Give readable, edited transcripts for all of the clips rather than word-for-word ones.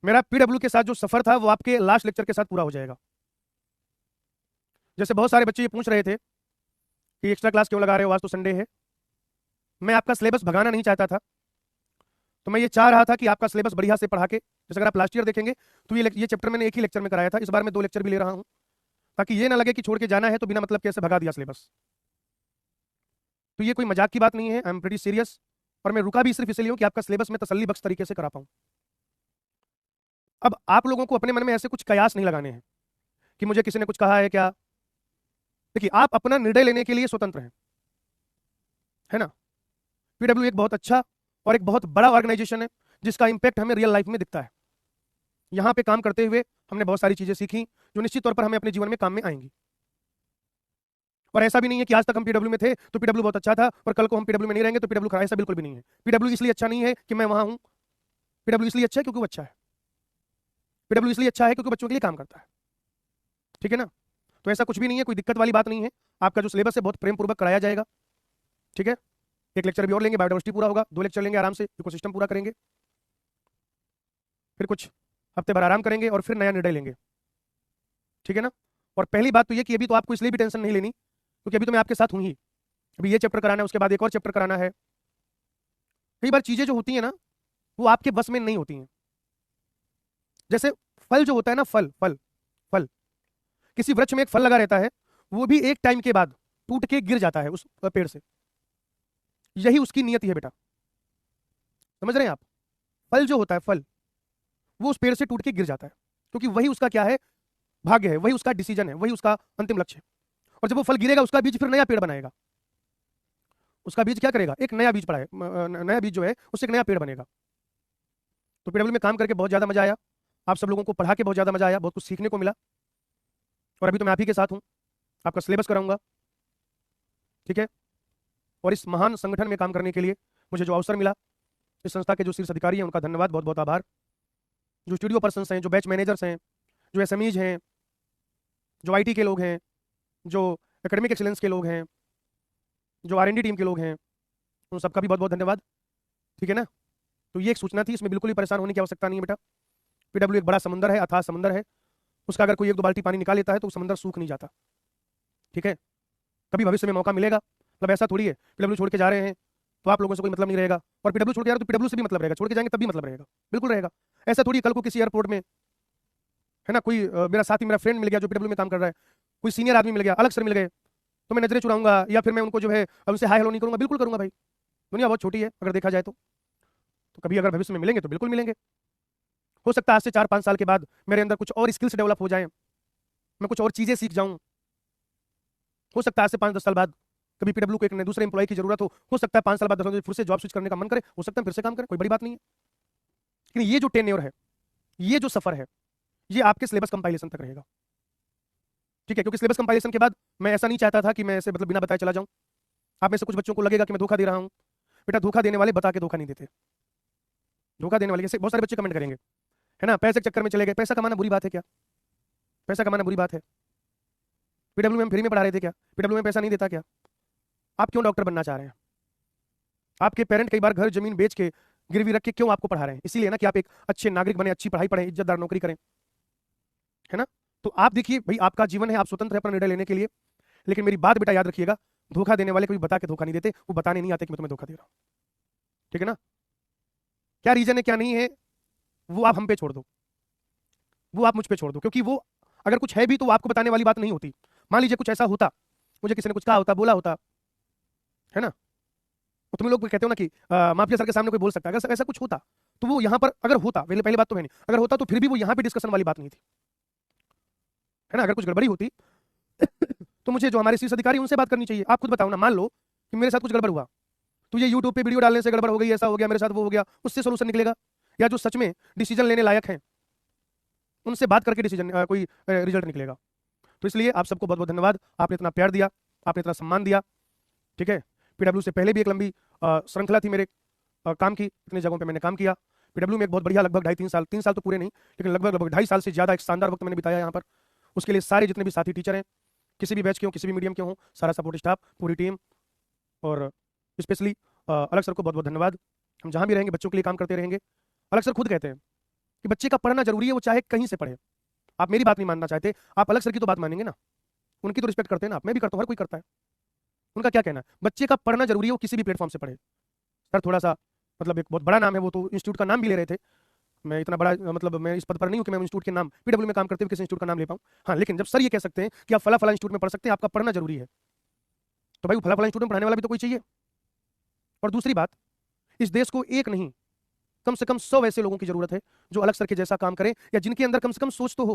मेरा पीडब्ल्यू के साथ जो सफर था वो आपके लास्ट लेक्चर के साथ पूरा हो जाएगा। जैसे बहुत सारे बच्चे ये पूछ रहे थे कि एक्स्ट्रा क्लास क्यों लगा रहे हो, आज तो संडे है। मैं आपका सिलेबस भगाना नहीं चाहता था, तो मैं ये चाह रहा था कि आपका सिलेबस बढ़िया से पढ़ा के, जैसे अगर आप लास्ट ईयर देखेंगे तो ये चैप्टर मैंने एक ही लेक्चर में कराया था, इस बार मैं 2 लेक्चर भी ले रहा हूं, ताकि ये ना लगे कि छोड़ के जाना है तो बिना मतलब कैसे भगा दिया सिलेबस। तो ये कोई मजाक की बात नहीं है, आई एम प्रीटी सीरियस। और मैं रुका भी सिर्फ इसलिए हूं कि आपका सिलेबस में तसल्ली बख्श तरीके से करा पाऊं। अब आप लोगों को अपने मन में ऐसे कुछ कयास नहीं लगाने हैं कि मुझे किसी ने कुछ कहा है क्या। देखिए, आप अपना निर्णय लेने के लिए स्वतंत्र हैं, है ना। पीडब्ल्यू एक बहुत अच्छा और एक बहुत बड़ा ऑर्गेनाइजेशन है जिसका इंपैक्ट हमें रियल लाइफ में दिखता है। यहां पे काम करते हुए हमने बहुत सारी चीजें सीखी जो निश्चित तौर पर हमें अपने जीवन में काम में आएंगी। और ऐसा भी नहीं है कि आज तक हम पीडब्ल्यू में थे तो पीडब्ल्यू बहुत अच्छा था और कल को हम पीडब्ल्यू में नहीं रहेंगे तो पीडब्ल्यू खराब, ऐसा बिल्कुल भी नहीं है। पीडब्ल्यू इसलिए अच्छा नहीं है कि मैं वहां हूं, पीडब्ल्यू इसलिए अच्छा है क्योंकि वो अच्छा है। पीडब्ल्यू इसलिए अच्छा है क्योंकि बच्चों के लिए काम करता है, ठीक है ना। तो ऐसा कुछ भी नहीं है, कोई दिक्कत वाली बात नहीं है। आपका जो सिलेबस है बहुत प्रेम पूर्वक कराया जाएगा, ठीक है। एक लेक्चर भी और लेंगे, बायोडाइवर्सिटी पूरा होगा, 2 लेक्चर लेंगे, आराम से इकोसिस्टम पूरा करेंगे, फिर कुछ हफ्ते भर आराम करेंगे और फिर नया निर्णय लेंगे, ठीक है ना। और पहली बात तो ये कि अभी तो आपको इसलिए भी टेंशन नहीं लेनी क्योंकि अभी तो मैं आपके साथ हूं ही। अभी ये चैप्टर कराना है, उसके बाद एक और चैप्टर कराना है। कई बार चीजें जो होती है ना वो आपके बस में नहीं होती हैं। जैसे फल जो होता है ना, फल फल फल, किसी वृक्ष में एक फल लगा रहता है, वो भी एक टाइम के बाद टूट के गिर जाता है उस पेड़ से। यही उसकी नियति है बेटा, समझ रहे हैं आप। फल जो होता है, फल, वो उस पेड़ से टूट के गिर जाता है क्योंकि वही उसका क्या है, भाग्य है, वही उसका डिसीजन है, वही उसका अंतिम लक्ष्य है। और जब वो फल गिरेगा उसका बीज फिर नया पेड़ बनाएगा। उसका बीज क्या करेगा, एक नया बीज पड़ा है, नया बीज जो है उससे एक नया पेड़ बनेगा। तो पीडब्ल्यू में काम करके बहुत ज्यादा मजा आया, आप सब लोगों को पढ़ा के बहुत ज्यादा मजा आया, बहुत कुछ सीखने को मिला। और अभी तो मैं आप ही के साथ हूँ, आपका सिलेबस कराऊंगा, ठीक है। और इस महान संगठन में काम करने के लिए मुझे जो अवसर मिला, इस संस्था के जो शीर्ष अधिकारी हैं उनका धन्यवाद, बहुत बहुत आभार। जो स्टूडियो पर्सन्स हैं, जो बैच मैनेजर्स हैं, जो एसएमईज हैं, जो आईटी के लोग हैं, जो एकेडमिक एक्सीलेंस के लोग हैं, जो आरएनडी टीम के लोग हैं, उन सबका भी बहुत बहुत धन्यवाद, ठीक है ना। तो ये एक सूचना थी, इसमें बिल्कुल भी परेशान होने की आवश्यकता नहीं है बेटा। पीडब्ल्यू एक बड़ा समंदर है, अथाह समंदर है, उसका अगर कोई 1-2 बाल्टी पानी निकाल लेता है तो समंदर सूख नहीं जाता, ठीक है। कभी भविष्य में मौका मिलेगा, मतलब ऐसा थोड़ी है पीडब्ल्यू छोड़ के जा रहे हैं तो आप लोगों से कोई मतलब नहीं रहेगा, और पीडब्ल्यू छोड़ के जा रहे तो पीडब्ल्यू से भी मतलब रहेगा, छोड़ के जाएंगे तब भी मतलब रहेगा, बिल्कुल रहेगा। ऐसा थोड़ी कल को किसी एयरपोर्ट में, है ना, कोई मेरा साथी, मेरा फ्रेंड मिल गया जो पीडब्ल्यू में काम कर रहा है, कोई सीनियर आदमी मिल गया, अलग सर मिल गए, तो मैं नजरें चुराऊंगा या फिर मैं उनको जो है उनसे हाय हेलो नहीं करूंगा, बिल्कुल करूंगा भाई। दुनिया बहुत छोटी है अगर देखा जाए तो कभी अगर भविष्य में मिलेंगे तो बिल्कुल मिलेंगे। हो सकता है आज से 4-5 साल के बाद मेरे अंदर कुछ और स्किल्स डेवलप हो जाए, मैं कुछ और चीजें सीख जाऊं। हो सकता है आज से 5-10 साल बाद कभी पीडब्ल्यू को एक दूसरे एम्प्लॉय की जरूरत हो सकता है 5 साल बाद 10 साल बाद फिर से जॉब स्विच करने का मन करे, हो सकता है फिर से काम करे, कोई बड़ी बात नहीं है। लेकिन ये जो टेन्योर है, ये जो सफर है, ये आपके सिलेबस कंपाइलेशन तक रहेगा, ठीक है। क्योंकि सिलेबस कंपाइलेशन के बाद मैं ऐसा नहीं चाहता था कि मैं ऐसे मतलब बिना बताए चला जाऊं। आप में से कुछ बच्चों को लगेगा कि मैं धोखा दे रहा हूं, बेटा धोखा देने वाले बता के धोखा नहीं देते। धोखा देने वाले, जैसे बहुत सारे बच्चे कमेंट करेंगे, है ना, पैसे के चक्कर में चले गए। पैसा कमाना बुरी बात है क्या? पैसा कमाना बुरी बात है? पीडब्ल्यू में हम फ्री में पढ़ा रहे थे क्या? पीडब्ल्यू में पैसा नहीं देता क्या? आप क्यों डॉक्टर बनना चाह रहे हैं? आपके पेरेंट कई बार घर जमीन बेच के गिरवी रख के क्यों आपको पढ़ा रहे हैं? इसीलिए ना कि आप एक अच्छे नागरिक बने, अच्छी पढ़ाई पढ़ें, इज्जतदार नौकरी करें, है ना। तो आप देखिए भाई, आपका जीवन है, आप स्वतंत्र है अपना निर्णय लेने के लिए। लेकिन मेरी बात बेटा याद रखिएगा, धोखा देने वाले कभी बता के धोखा नहीं देते, वो बताने नहीं आते कि मैं तुम्हें धोखा दे रहा हूं, ठीक है ना। क्या रीजन है क्या नहीं है वो आप हम पे छोड़ दो, वो आप मुझ पे छोड़ दो, क्योंकि वो अगर कुछ है भी तो वो आपको बताने वाली बात नहीं होती। मान लीजिए कुछ ऐसा होता, मुझे किसी ने कुछ कहा होता, बोला होता, है ना। तो तुम लोग कहते हो ना कि माफिया सर के सामने कोई बोल सकता है, अगर ऐसा कुछ होता तो वो यहाँ पर अगर होता, पहले पहले बात तो है नहीं, अगर होता तो फिर भी वो यहाँ पे डिस्कशन वाली बात नहीं थी, है ना। अगर कुछ गड़बड़ी होती तो मुझे जो हमारे शीर्ष अधिकारी उनसे बात करनी चाहिए। आप खुद बताओ ना, मान लो कि मेरे साथ कुछ गड़बड़ हुआ, तो ये यूट्यूब पे वीडियो डालने से गड़बड़ हो गई, ऐसा हो गया मेरे साथ, वो हो गया, उससे सोल्यूशन निकलेगा? या जो सच में डिसीजन लेने लायक हैं उनसे बात करके डिसीजन कोई रिजल्ट निकलेगा? तो इसलिए आप सबको बहुत बहुत धन्यवाद, आपने इतना प्यार दिया, आपने इतना सम्मान दिया, ठीक है। पीडब्ल्यू से पहले भी एक लंबी श्रृंखला थी मेरे काम की, इतनी जगहों पे मैंने काम किया। पीडब्ल्यू में एक बहुत बढ़िया, लगभग 2.5-3 साल, 3 साल तो पूरे नहीं लेकिन लगभग लगभग 2.5 साल से ज़्यादा एक शानदार वक्त मैंने बिताया यहाँ पर। उसके लिए सारे जितने भी साथी टीचर हैं, किसी भी बैच के हों, किसी भी मीडियम के हों, सारा सपोर्ट स्टाफ, पूरी टीम, और स्पेशली अलग सर को बहुत बहुत धन्यवाद। हम जहाँ भी रहेंगे बच्चों के लिए काम करते रहेंगे। अलग सर खुद कहते हैं कि कि बच्चे का पढ़ना जरूरी है, वो चाहे कहीं से पढ़े। आप मेरी बात नहीं मानना चाहते, आप अलग सर की तो बात मानेंगे ना, उनकी तो रिस्पेक्ट करते हैं ना, मैं भी करता हूँ, हर कोई करता है। उनका क्या कहना है, बच्चे का पढ़ना जरूरी है, वो किसी भी प्लेटफॉर्म से पढ़े। सर थोड़ा सा मतलब एक बहुत बड़ा नाम है, वो तो इंस्टीट्यूट का नाम भी ले रहे थे। मैं इतना बड़ा मतलब मैं इस पद पर नहीं हूँ कि मैं इंस्टीट्यूट के नाम, पीडब्ल्यू में काम करते हुए किसी इंस्टीट्यूट का नाम ले पाऊँ। हाँ, लेकिन जब सर ये कह सकते हैं कि आप फला फला इंस्टीट्यूट में पढ़ सकते हैं, आपका पढ़ना जरूरी है, तो भाई वो फला फला इंस्टीट्यूट में पढ़ाने वाला भी तो कोई चाहिए। और दूसरी बात, इस देश को एक नहीं कम से कम 100 ऐसे लोगों की जरूरत है जो अलग सर के जैसा काम करें, या जिनके अंदर कम से कम सोच तो हो।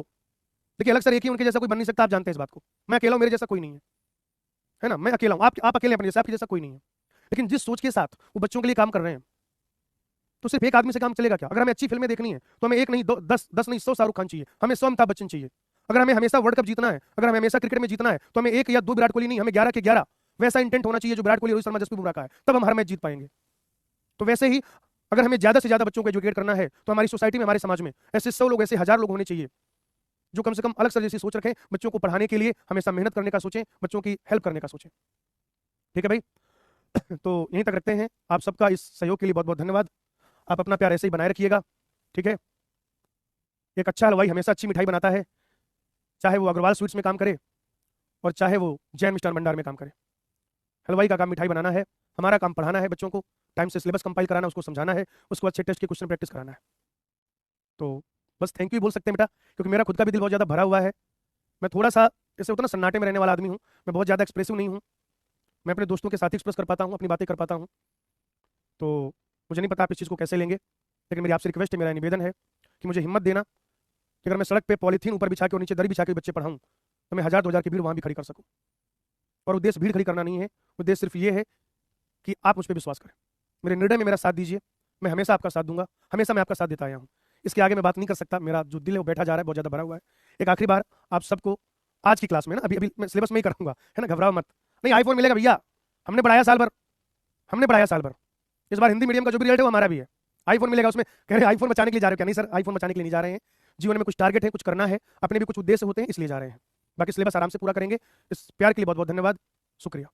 देखिए, अलग सर एक ही उनके जैसा कोई बन नहीं सकता, आप जानते हैं इस बात को। मैं अकेला हूं, मेरे जैसा कोई नहीं है ना, मैं अकेला हूं, आप अकेले अपने जैसा, आपके जैसा कोई नहीं है। लेकिन जिस सोच के साथ वो बच्चों के लिए काम कर रहे हैं, तो सिर्फ एक आदमी से काम चलेगा क्या? अगर हमें अच्छी फिल्में देखनी है तो हमें एक नहीं, दो, 10 नहीं, 100 शाहरुख खान चाहिए, हमें 100 अमिताभ बच्चन चाहिए। अगर हमें हमेशा वर्ल्ड कप जीतना है, अगर हमें हमेशा क्रिकेट में जीतना है, तो हमें एक या दो विराट कोहली नहीं, हमें 11 के 11 वैसा इंटेंट होना चाहिए जो विराट कोहली, रोहित शर्मा, जसप्रीत बुमराह का है, तब हम हर मैच जीत पाएंगे। तो वैसे ही अगर हमें ज्यादा से ज्यादा बच्चों को एजुकेट करना है, तो हमारी सोसाइटी में, हमारे समाज में ऐसे 100 लोग, ऐसे 1000 लोग होने चाहिए जो कम से कम अलग सर जैसी सोच रखें, बच्चों को पढ़ाने के लिए हमेशा मेहनत करने का सोचें, बच्चों की हेल्प करने का सोचें। ठीक है भाई, तो यहीं तक रखते हैं। आप सबका इस सहयोग के लिए बहुत बहुत धन्यवाद। आप अपना प्यार ऐसे ही बनाए रखिएगा, ठीक है। एक अच्छा हलवाई हमेशा अच्छी मिठाई बनाता है, चाहे वो अग्रवाल स्वीट्स में काम करे और चाहे वो जैन मिष्ठान भंडार में काम करे। हलवाई का काम मिठाई बनाना है, हमारा काम पढ़ाना है, बच्चों को टाइम से सिलेबस कंपाइल कराना, उसको समझाना है, उसको अच्छे टेस्ट के क्वेश्चन प्रैक्टिस कराना है। तो बस थैंक यू बोल सकते हैं बेटा, क्योंकि मेरा खुद का भी दिल बहुत ज़्यादा भरा हुआ है। मैं थोड़ा सा जैसे होता ना सन्नाटे में रहने वाला आदमी हूँ, मैं बहुत ज़्यादा एक्सप्रेसिव नहीं हूँ। मैं अपने दोस्तों के साथ ही एक्सप्रेस कर पाता हूँ, अपनी बातें कर पाता हूँ। तो मुझे नहीं पता आप इस चीज़ को कैसे लेंगे, लेकिन मेरी आपसे रिक्वेस्ट है, मेरा निवेदन है कि मुझे हिम्मत देना कि अगर मैं सड़क पे पॉलीथीन ऊपर बिछा के और नीचे दरी बिछा के बच्चे पढ़ाऊँ, तो मैं 1000-2000 की भीड़ वहाँ भी खड़ी कर सकूँ। और उद्देश्य भीड़ खड़ी करना नहीं है, उद्देश्य सिर्फ ये है कि आप मुझ पर विश्वास करें, मेरे निर्णय में मेरा साथ दीजिए। मैं हमेशा आपका साथ दूंगा, हमेशा मैं आपका साथ देता आया हूँ। इसके आगे मैं बात नहीं कर सकता, मेरा जो दिल है वो बैठा जा रहा है, बहुत ज़्यादा भरा हुआ है। एक आखिरी बार आप सबको आज की क्लास में ना, अभी अभी मैं सिलेबस में ही करूँगा, है ना, घबराओ मत। नहीं, आईफोन मिलेगा भैया, हमने पढ़ाया साल भर, हमने पढ़ाया साल भर। इस बार हिंदी मीडियम का जो भी रिजल्ट है वो हमारा भी है। आईफोन मिलेगा, उसमें कह रहे आईफोन बचाने के लिए जा रहे हो क्या? नहीं सर, आईफोन बचाने के लिए नहीं जा रहे हैं, जीवन में कुछ टारगेट है, कुछ करना है, अपने भी कुछ उद्देश्य होते हैं, इसलिए जा रहे हैं। बाकी सिलेबस आराम से पूरा करेंगे। इस प्यार के लिए बहुत बहुत धन्यवाद, शुक्रिया।